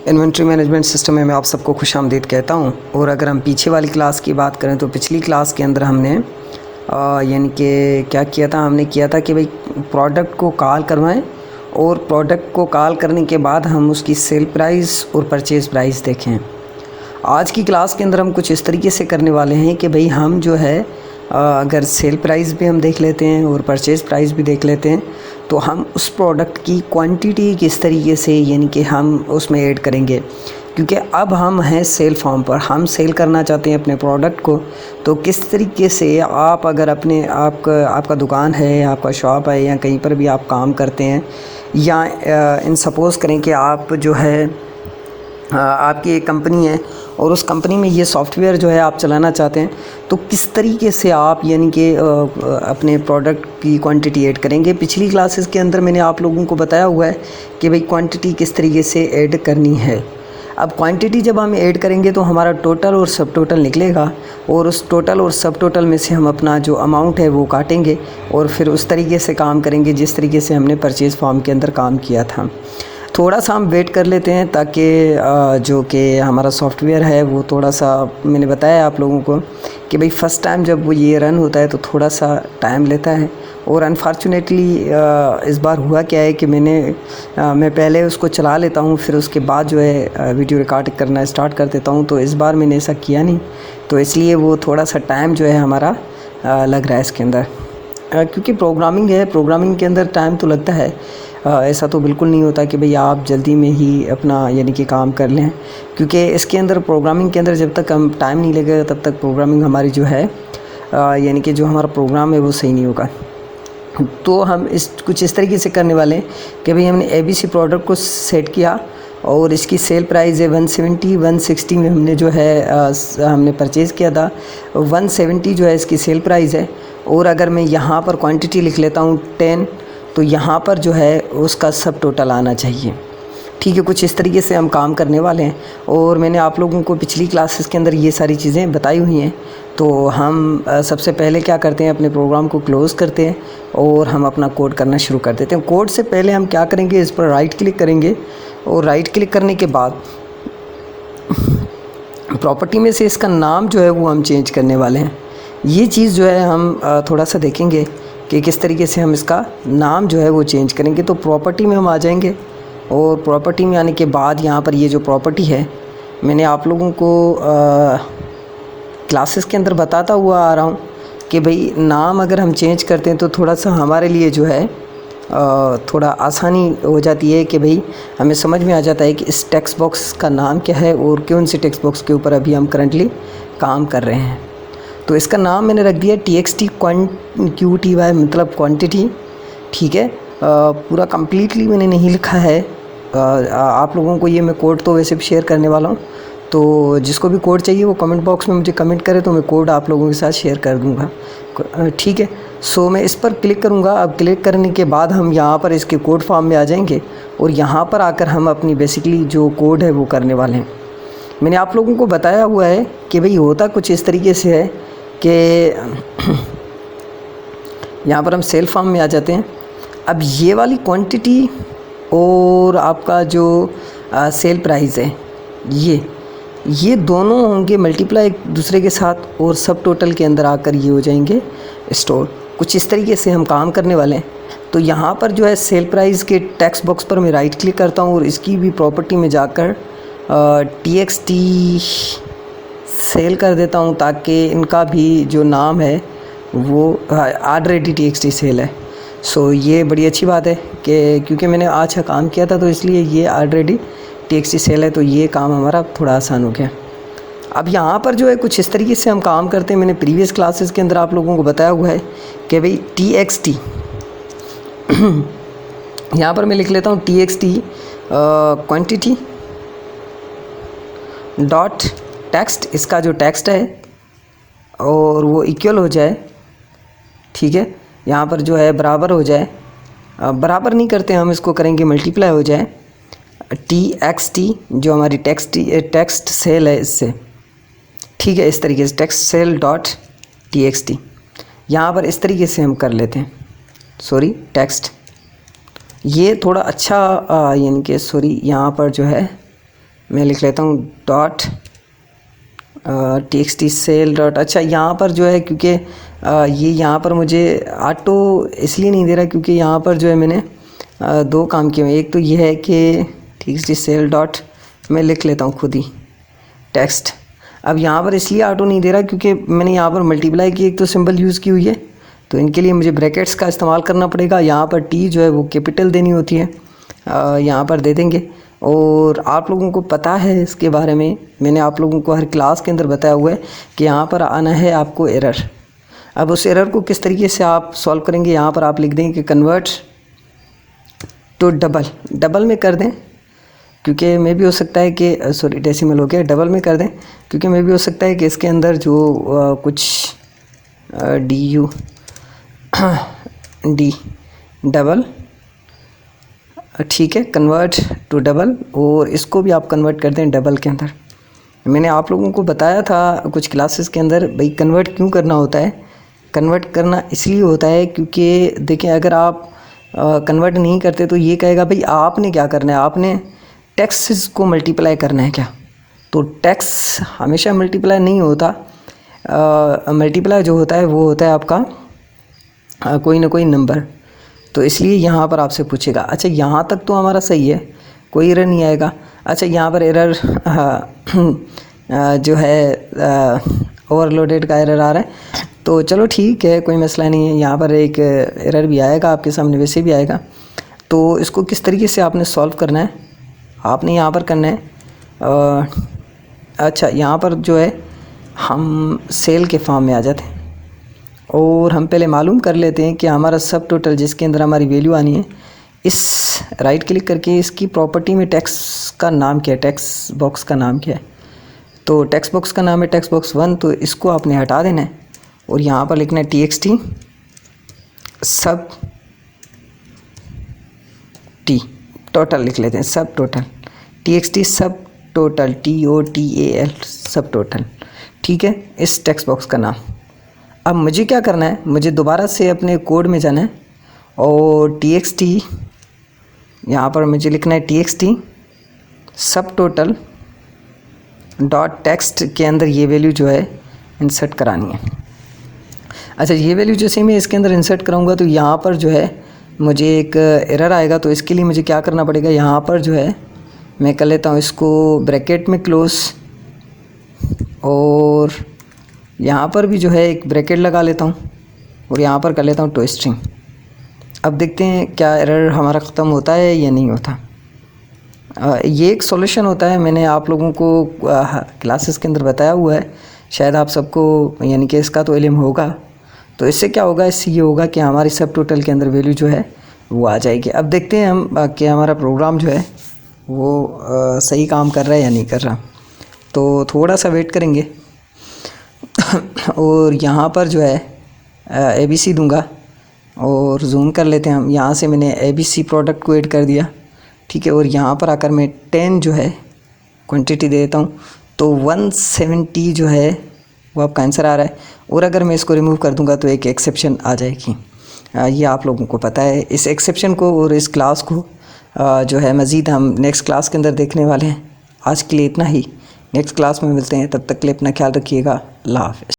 Inventory management system में मैं आप सबको खुशामदीद कहता हूं। और अगर हम पीछे वाली क्लास की बात करें तो पिछली क्लास के अंदर हमने यानी कि क्या किया था, हमने किया था कि भाई प्रोडक्ट को कॉल करवाएं और प्रोडक्ट को कॉल करने के बाद हम उसकी सेल प्राइस और परचेज़ प्राइस देखें। आज की क्लास के अंदर हम कुछ इस तरीके से करने वाले हैं कि भाई हम जो है अगर सेल प्राइस भी हम देख लेते हैं और परचेज़ प्राइस भी देख लेते हैं तो हम उस प्रोडक्ट की क्वांटिटी किस तरीके से यानी कि हम उसमें ऐड करेंगे, क्योंकि अब हम हैं सेल फॉर्म पर, हम सेल करना चाहते हैं अपने प्रोडक्ट को। तो किस तरीके से आप अगर अपने आपका दुकान है, आपका शॉप है या कहीं पर भी आप काम करते हैं या इन सपोज़ करें कि आप जो है आपकी एक कंपनी है और उस कंपनी में ये सॉफ्टवेयर जो है आप चलाना चाहते हैं, तो किस तरीके से आप यानी कि अपने प्रोडक्ट की क्वांटिटी ऐड करेंगे। पिछली क्लासेस के अंदर मैंने आप लोगों को बताया हुआ है कि भाई क्वांटिटी किस तरीके से ऐड करनी है। अब क्वांटिटी जब हम ऐड करेंगे तो हमारा टोटल और सब टोटल निकलेगा और उस टोटल और सब टोटल में से हम अपना जो अमाउंट है वो काटेंगे और फिर उस तरीके से काम करेंगे जिस तरीके से हमने परचेज़ फॉर्म के अंदर काम किया था। थोड़ा सा हम वेट कर लेते हैं ताकि जो कि हमारा सॉफ्टवेयर है वो थोड़ा सा, मैंने बताया आप लोगों को कि भाई फ़र्स्ट टाइम जब वो ये रन होता है तो थोड़ा सा टाइम लेता है। और अनफॉर्चुनेटली इस बार हुआ क्या है कि मैं पहले उसको चला लेता हूँ, फिर उसके बाद जो है वीडियो रिकॉर्ड करना स्टार्ट कर देता हूँ। तो इस बार मैंने ऐसा किया नहीं, तो इसलिए वो थोड़ा सा टाइम जो है हमारा लग रहा है इसके अंदर, क्योंकि प्रोग्रामिंग है, प्रोग्रामिंग के अंदर टाइम तो लगता है। ऐसा तो बिल्कुल नहीं होता कि भाई आप जल्दी में ही अपना यानी कि काम कर लें, क्योंकि इसके अंदर प्रोग्रामिंग के अंदर जब तक हम टाइम नहीं लगेगा तब तक प्रोग्रामिंग हमारी जो है यानी कि जो हमारा प्रोग्राम है वो सही नहीं होगा। तो हम कुछ इस तरीके से करने वाले हैं कि भाई हमने ABC प्रोडक्ट को सेट किया और इसकी सेल प्राइस है 160 में हमने जो है हमने परचेज़ किया था। 170 जो है इसकी सेल प्राइस है। और अगर मैं यहाँ पर क्वांटिटी लिख लेता हूँ 10, तो यहाँ पर जो है उसका सब टोटल आना चाहिए। ठीक है, कुछ इस तरीके से हम काम करने वाले हैं और मैंने आप लोगों को पिछली क्लासेस के अंदर ये सारी चीज़ें बताई हुई हैं। तो हम सबसे पहले क्या करते हैं, अपने प्रोग्राम को क्लोज़ करते हैं और हम अपना कोड करना शुरू कर देते हैं। कोड से पहले हम क्या करेंगे, इस पर राइट क्लिक करेंगे और राइट क्लिक करने के बाद प्रॉपर्टी में से इसका नाम जो है वो हम चेंज करने वाले हैं। ये चीज़ जो है हम थोड़ा सा देखेंगे कि किस तरीके से हम इसका नाम जो है वो चेंज करेंगे। तो प्रॉपर्टी में हम आ जाएंगे और प्रॉपर्टी में आने के बाद यहाँ पर ये जो प्रॉपर्टी है, मैंने आप लोगों को क्लासेस के अंदर बताता हुआ आ रहा हूँ कि भाई नाम अगर हम चेंज करते हैं तो थोड़ा सा हमारे लिए जो है थोड़ा आसानी हो जाती है कि भाई हमें समझ में आ जाता है कि इस टेक्स्ट बॉक्स का नाम क्या है और कौन सी टेक्स्ट बॉक्स के ऊपर अभी हम करंटली काम कर रहे हैं। तो इसका नाम मैंने रख दिया TXT QTY, मतलब क्वांटिटी। ठीक है, पूरा कम्प्लीटली मैंने नहीं लिखा है। आप लोगों को ये मैं कोड तो वैसे भी शेयर करने वाला हूँ, तो जिसको भी कोड चाहिए वो कमेंट बॉक्स में मुझे कमेंट करे तो मैं कोड आप लोगों के साथ शेयर कर दूँगा। ठीक है, सो मैं इस पर क्लिक करूँगा। अब क्लिक करने के बाद हम यहाँ पर इसके कोड फॉर्म में आ जाएंगे और यहाँ पर आकर हम अपनी बेसिकली जो कोड है वो करने वाले हैं। मैंने आप लोगों को बताया हुआ है कि भाई होता कुछ इस तरीके से है कि यहाँ पर हम सेल फॉर्म में आ जाते हैं। अब ये वाली क्वांटिटी और आपका जो सेल प्राइस है ये दोनों होंगे मल्टीप्लाई एक दूसरे के साथ और सब टोटल के अंदर आकर ये हो जाएंगे स्टोर। कुछ इस तरीके से हम काम करने वाले हैं। तो यहाँ पर जो है सेल प्राइस के टेक्स्ट बॉक्स पर मैं राइट क्लिक करता हूँ और इसकी भी प्रॉपर्टी में जाकर TXT सेल कर देता हूँ ताकि इनका भी जो नाम है वो ऑलरेडी TXT सेल है। सो ये बड़ी अच्छी बात है कि क्योंकि मैंने अच्छा काम किया था तो इसलिए ये ऑलरेडी TXT सेल है, तो ये काम हमारा थोड़ा आसान हो गया। अब यहाँ पर जो है कुछ इस तरीके से हम काम करते हैं। मैंने प्रीवियस क्लासेस के अंदर आप लोगों को बताया हुआ है कि भाई TXT यहाँ पर मैं लिख लेता हूँ TXT क्वांटिटी डॉट टेक्स्ट, इसका जो टेक्स्ट है और वो इक्वल हो जाए। ठीक है, यहाँ पर जो है बराबर हो जाए, बराबर नहीं करते हम इसको करेंगे मल्टीप्लाई हो जाए TXT जो हमारी टेक्स्ट सेल है इससे। ठीक है, इस तरीके से टेक्स्ट सेल डॉट TXT यहाँ पर इस तरीके से हम कर लेते हैं। सॉरी टेक्स्ट, ये थोड़ा अच्छा यानी कि सॉरी यहाँ पर जो है मैं लिख लेता हूँ डॉट txt सेल डॉट। अच्छा यहाँ पर जो है क्योंकि ये यहाँ पर मुझे ऑटो इसलिए नहीं दे रहा क्योंकि यहाँ पर जो है मैंने दो काम किए हुए। एक तो ये है कि txt सेल डॉट मैं लिख लेता हूँ खुद ही टेक्स्ट। अब यहाँ पर इसलिए ऑटो नहीं दे रहा क्योंकि मैंने यहाँ पर मल्टीप्लाई की एक तो सिंबल यूज़ की हुई है, तो इनके लिए मुझे ब्रैकेट्स का इस्तेमाल करना पड़ेगा। यहाँ पर टी जो है वो कैपिटल देनी होती है, यहाँ पर दे देंगे। और आप लोगों को पता है इसके बारे में, मैंने आप लोगों को हर क्लास के अंदर बताया हुआ है कि यहाँ पर आना है आपको एरर। अब उस एरर को किस तरीके से आप सॉल्व करेंगे, यहाँ पर आप लिख दें कि कन्वर्ट टू डबल में कर दें, क्योंकि मे भी हो सकता है कि सॉरी डेसिमल हो गया, डबल में कर दें क्योंकि मे भी हो सकता है कि इसके अंदर जो कुछ डी डबल, ठीक है, कन्वर्ट टू डबल, और इसको भी आप कन्वर्ट कर दें डबल के अंदर। मैंने आप लोगों को बताया था कुछ क्लासेस के अंदर भाई कन्वर्ट क्यों करना होता है। कन्वर्ट करना इसलिए होता है क्योंकि देखें अगर आप कन्वर्ट नहीं करते तो ये कहेगा भाई आपने क्या करना है, आपने टेक्स्ट को मल्टीप्लाई करना है क्या। तो टेक्स्ट हमेशा मल्टीप्लाई नहीं होता, मल्टीप्लाई जो होता है वो होता है आपका कोई ना कोई नंबर। तो इसलिए यहाँ पर आपसे पूछेगा। अच्छा यहाँ तक तो हमारा सही है, कोई एरर नहीं आएगा। अच्छा यहाँ पर एरर जो है ओवरलोडेड का एरर आ रहा है, तो चलो ठीक है, कोई मसला नहीं है। यहाँ पर एक एरर भी आएगा आपके सामने, वैसे भी आएगा। तो इसको किस तरीके से आपने सॉल्व करना है, आपने यहाँ पर करना है अच्छा यहाँ पर जो है हम सेल के फॉर्म में आ जाते हैं और हम पहले मालूम कर लेते हैं कि हमारा सब टोटल जिसके अंदर हमारी वैल्यू आनी है, इस राइट क्लिक करके इसकी प्रॉपर्टी में टेक्स्ट का नाम क्या है, टेक्स्ट बॉक्स का नाम क्या है। तो टेक्स्ट बॉक्स का नाम है टेक्स्ट बॉक्स 1, तो इसको आपने हटा देना है और यहाँ पर लिखना है txt सब टी टोटल लिख लेते हैं, सब टोटल txt सब टोटल TOTAL सब टोटल, ठीक है, इस टेक्स्ट बॉक्स का नाम। अब मुझे क्या करना है, मुझे दोबारा से अपने कोड में जाना है और txt यहाँ पर मुझे लिखना है txt सब टोटल डॉट टेक्स्ट के अंदर ये वैल्यू जो है इंसर्ट करानी है। अच्छा ये वैल्यू जैसे मैं इसके अंदर इंसर्ट कराऊंगा तो यहाँ पर जो है मुझे एक एरर आएगा। तो इसके लिए मुझे क्या करना पड़ेगा, यहाँ पर जो है मैं कर लेता हूँ इसको ब्रैकेट में क्लोज, और यहाँ पर भी जो है एक ब्रैकेट लगा लेता हूँ और यहाँ पर कर लेता हूँ टो स्ट्रिंग। अब देखते हैं क्या एरर हमारा ख़त्म होता है या नहीं होता। ये एक सॉल्यूशन होता है, मैंने आप लोगों को क्लासेस के अंदर बताया हुआ है, शायद आप सबको यानी कि इसका तो इल्म होगा। तो इससे क्या होगा, इससे ये होगा कि हमारी सब टोटल के अंदर वैल्यू जो है वो आ जाएगी। अब देखते हैं हम कि हमारा प्रोग्राम जो है वो सही काम कर रहा है या नहीं कर रहा। तो थोड़ा सा वेट करेंगे और यहाँ पर जो है ABC दूंगा और जूम कर लेते हैं हम। यहाँ से मैंने ABC प्रोडक्ट को ऐड कर दिया, ठीक है, और यहाँ पर आकर मैं 10 जो है क्वांटिटी दे देता हूँ। तो 170 जो है वो आपका आंसर आ रहा है। और अगर मैं इसको रिमूव कर दूंगा तो एक एक्सेप्शन आ जाएगी, ये आप लोगों को पता है। इस एक्सेप्शन को और इस क्लास को जो है मज़ीद हम नेक्स्ट क्लास के अंदर देखने वाले हैं। आज के लिए इतना ही, नेक्स्ट क्लास में मिलते हैं, तब तक के लिए अपना ख्याल रखिएगा। अल्लाह हाफ़िज़।